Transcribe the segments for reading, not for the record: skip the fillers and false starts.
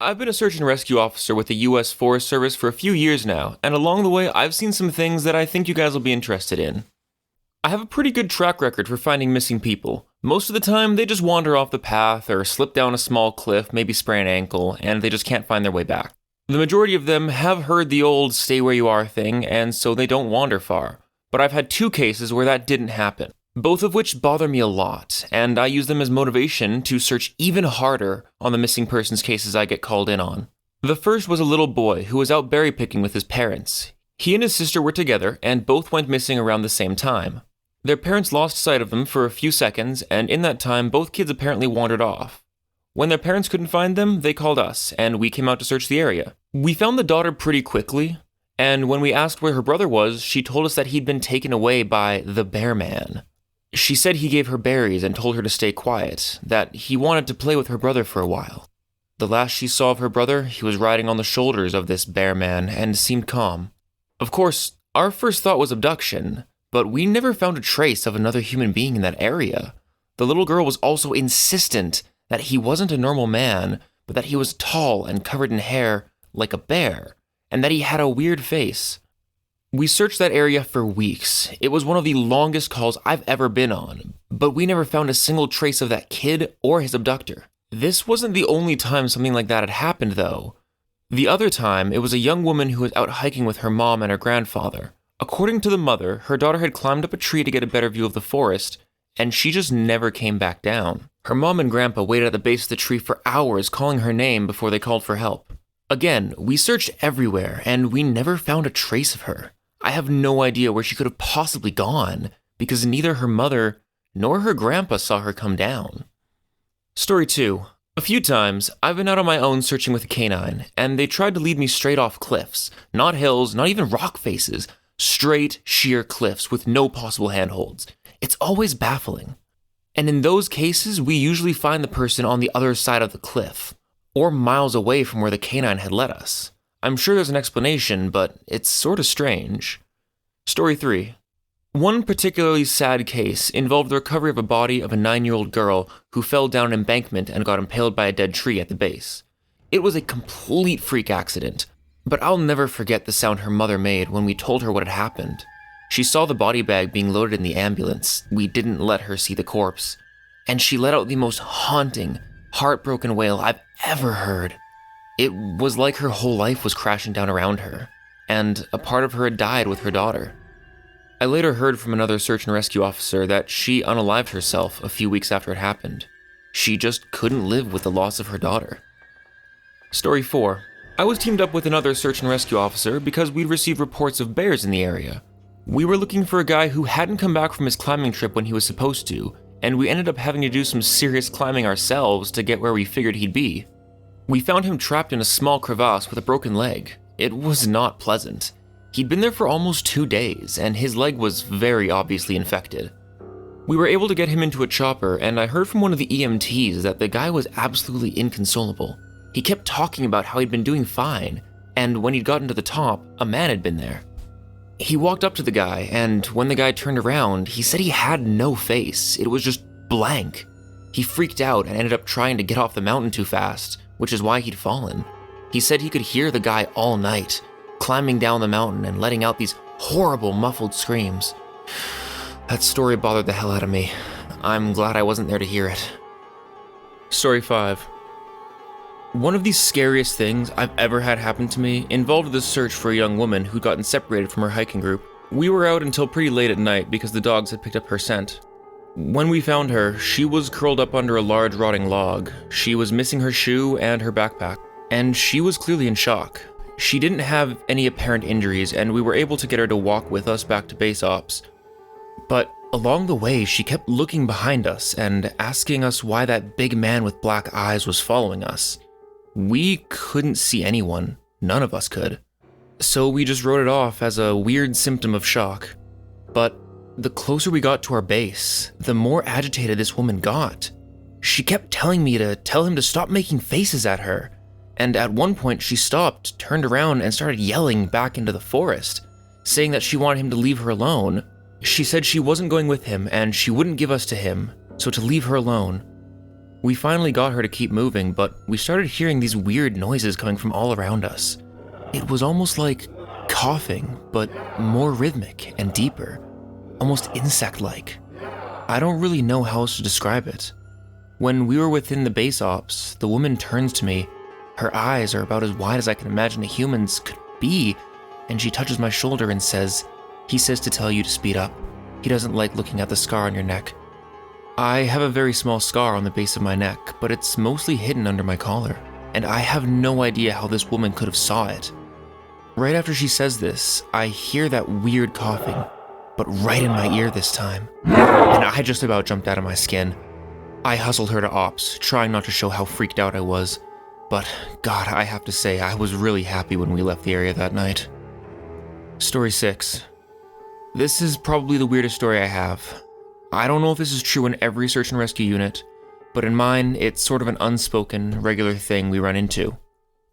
I've been a search and rescue officer with the US Forest Service for a few years now, and along the way, I've seen some things that I think you guys will be interested in. I have a pretty good track record for finding missing people. Most of the time, they just wander off the path or slip down a small cliff, maybe sprain an ankle, and they just can't find their way back. The majority of them have heard the old stay where you are thing, and so they don't wander far. But I've had 2 cases where that didn't happen, both of which bother me a lot, and I use them as motivation to search even harder on the missing persons cases I get called in on. The first was a little boy who was out berry picking with his parents. He and his sister were together, and both went missing around the same time. Their parents lost sight of them for a few seconds, and in that time, both kids apparently wandered off. When their parents couldn't find them, they called us, and we came out to search the area. We found the daughter pretty quickly, and when we asked where her brother was, she told us that he'd been taken away by the bear man. She said he gave her berries and told her to stay quiet, that he wanted to play with her brother for a while. The last she saw of her brother, he was riding on the shoulders of this bear man and seemed calm. Of course, our first thought was abduction, but we never found a trace of another human being in that area. The little girl was also insistent that he wasn't a normal man, but that he was tall and covered in hair like a bear, and that he had a weird face. We searched that area for weeks. It was one of the longest calls I've ever been on, but we never found a single trace of that kid or his abductor. This wasn't the only time something like that had happened, though. The other time, it was a young woman who was out hiking with her mom and her grandfather. According to the mother, her daughter had climbed up a tree to get a better view of the forest, and she just never came back down. Her mom and grandpa waited at the base of the tree for hours calling her name before they called for help. Again, we searched everywhere, and we never found a trace of her. I have no idea where she could have possibly gone, because neither her mother nor her grandpa saw her come down. Story 2. A few times, I've been out on my own searching with a canine, and they tried to lead me straight off cliffs. Not hills, not even rock faces. Straight, sheer cliffs with no possible handholds. It's always baffling. And in those cases, we usually find the person on the other side of the cliff, or miles away from where the canine had led us. I'm sure there's an explanation, but it's sort of strange. Story 3. One particularly sad case involved the recovery of a body of a 9-year-old girl who fell down an embankment and got impaled by a dead tree at the base. It was a complete freak accident, but I'll never forget the sound her mother made when we told her what had happened. She saw the body bag being loaded in the ambulance. We didn't let her see the corpse, and she let out the most haunting, heartbroken wail I've ever heard. It was like her whole life was crashing down around her, and a part of her had died with her daughter. I later heard from another search and rescue officer that she unalived herself a few weeks after it happened. She just couldn't live with the loss of her daughter. Story 4. I was teamed up with another search and rescue officer because we'd received reports of bears in the area. We were looking for a guy who hadn't come back from his climbing trip when he was supposed to, and we ended up having to do some serious climbing ourselves to get where we figured he'd be. We found him trapped in a small crevasse with a broken leg. It was not pleasant. He'd been there for almost 2 days, and his leg was very obviously infected. We were able to get him into a chopper, and I heard from one of the EMTs that the guy was absolutely inconsolable. He kept talking about how he'd been doing fine, and when he'd gotten to the top, a man had been there. He walked up to the guy, and when the guy turned around, he said he had no face. It was just blank. He freaked out and ended up trying to get off the mountain too fast, which is why he'd fallen. He said he could hear the guy all night, climbing down the mountain and letting out these horrible muffled screams. That story bothered the hell out of me. I'm glad I wasn't there to hear it. Story 5. One of the scariest things I've ever had happen to me involved the search for a young woman who'd gotten separated from her hiking group. We were out until pretty late at night because the dogs had picked up her scent. When we found her, she was curled up under a large rotting log. She was missing her shoe and her backpack, and she was clearly in shock. She didn't have any apparent injuries, and we were able to get her to walk with us back to base ops. But along the way, she kept looking behind us and asking us why that big man with black eyes was following us. We couldn't see anyone. None of us could. So we just wrote it off as a weird symptom of shock. But the closer we got to our base, the more agitated this woman got. She kept telling me to tell him to stop making faces at her. And at one point she stopped, turned around, and started yelling back into the forest, saying that she wanted him to leave her alone. She said she wasn't going with him and she wouldn't give us to him, so to leave her alone. We finally got her to keep moving, but we started hearing these weird noises coming from all around us. It was almost like coughing, but more rhythmic and deeper, almost insect-like. I don't really know how else to describe it. When we were within the base ops, the woman turns to me. Her eyes are about as wide as I can imagine a human's could be, and she touches my shoulder and says, "He says to tell you to speed up. He doesn't like looking at the scar on your neck." I have a very small scar on the base of my neck, but it's mostly hidden under my collar, and I have no idea how this woman could have saw it. Right after she says this, I hear that weird coughing, but right in my ear this time, and I just about jumped out of my skin. I hustled her to ops, trying not to show how freaked out I was, but God, I have to say, I was really happy when we left the area that night. Story 6. This is probably the weirdest story I have. I don't know if this is true in every search and rescue unit, but in mine, it's sort of an unspoken, regular thing we run into.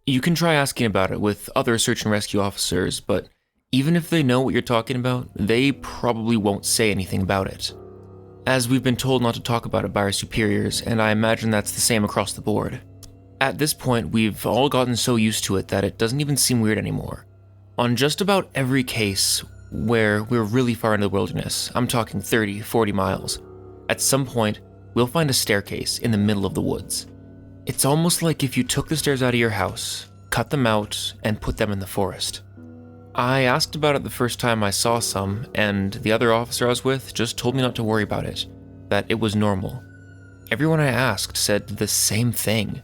You can try asking about it with other search and rescue officers, but even if they know what you're talking about, they probably won't say anything about it, as we've been told not to talk about it by our superiors, and I imagine that's the same across the board. At this point, we've all gotten so used to it that it doesn't even seem weird anymore. On just about every case where we're really far into the wilderness, I'm talking 30, 40 miles, at some point, we'll find a staircase in the middle of the woods. It's almost like if you took the stairs out of your house, cut them out, and put them in the forest. I asked about it the first time I saw some, and the other officer I was with just told me not to worry about it, that it was normal. Everyone I asked said the same thing.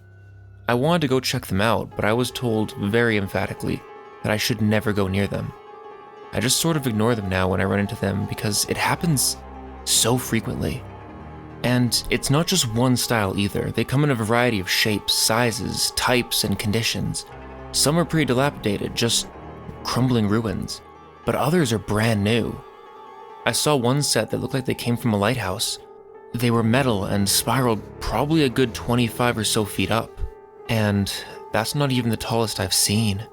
I wanted to go check them out, but I was told very emphatically that I should never go near them. I just sort of ignore them now when I run into them because it happens so frequently. And it's not just one style either. They come in a variety of shapes, sizes, types, and conditions. Some are pretty dilapidated, just crumbling ruins, but others are brand new. I saw one set that looked like they came from a lighthouse. They were metal and spiraled probably a good 25 or so feet up. And that's not even the tallest I've seen.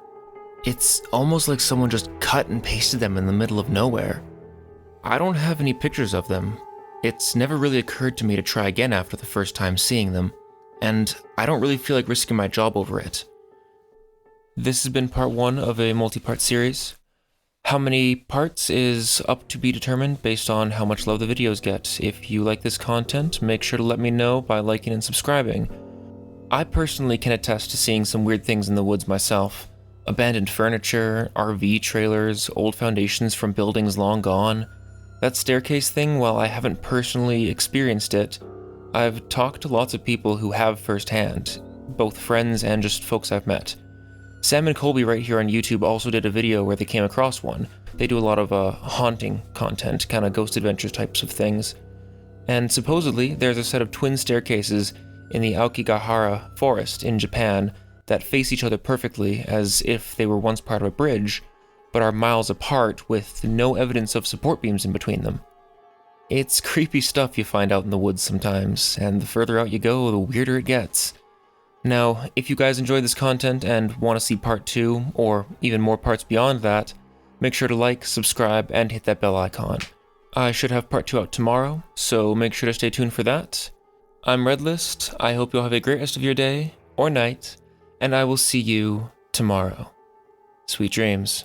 It's almost like someone just cut and pasted them in the middle of nowhere. I don't have any pictures of them. It's never really occurred to me to try again after the first time seeing them, and I don't really feel like risking my job over it. This has been part 1 of a multi-part series. How many parts is up to be determined based on how much love the videos get. If you like this content, make sure to let me know by liking and subscribing. I personally can attest to seeing some weird things in the woods myself. Abandoned furniture, RV trailers, old foundations from buildings long gone. That staircase thing, while I haven't personally experienced it, I've talked to lots of people who have firsthand, both friends and just folks I've met. Sam and Colby right here on YouTube also did a video where they came across one. They do a lot of haunting content, kind of ghost adventures types of things. And supposedly, there's a set of twin staircases in the Aokigahara forest in Japan that face each other perfectly as if they were once part of a bridge, but are miles apart with no evidence of support beams in between them. It's creepy stuff you find out in the woods sometimes, and the further out you go, the weirder it gets. Now, if you guys enjoyed this content and want to see part 2, or even more parts beyond that, make sure to like, subscribe, and hit that bell icon. I should have part 2 out tomorrow, so make sure to stay tuned for that. I'm ReddList. I hope you'll have a great rest of your day, or night, and I will see you tomorrow. Sweet dreams.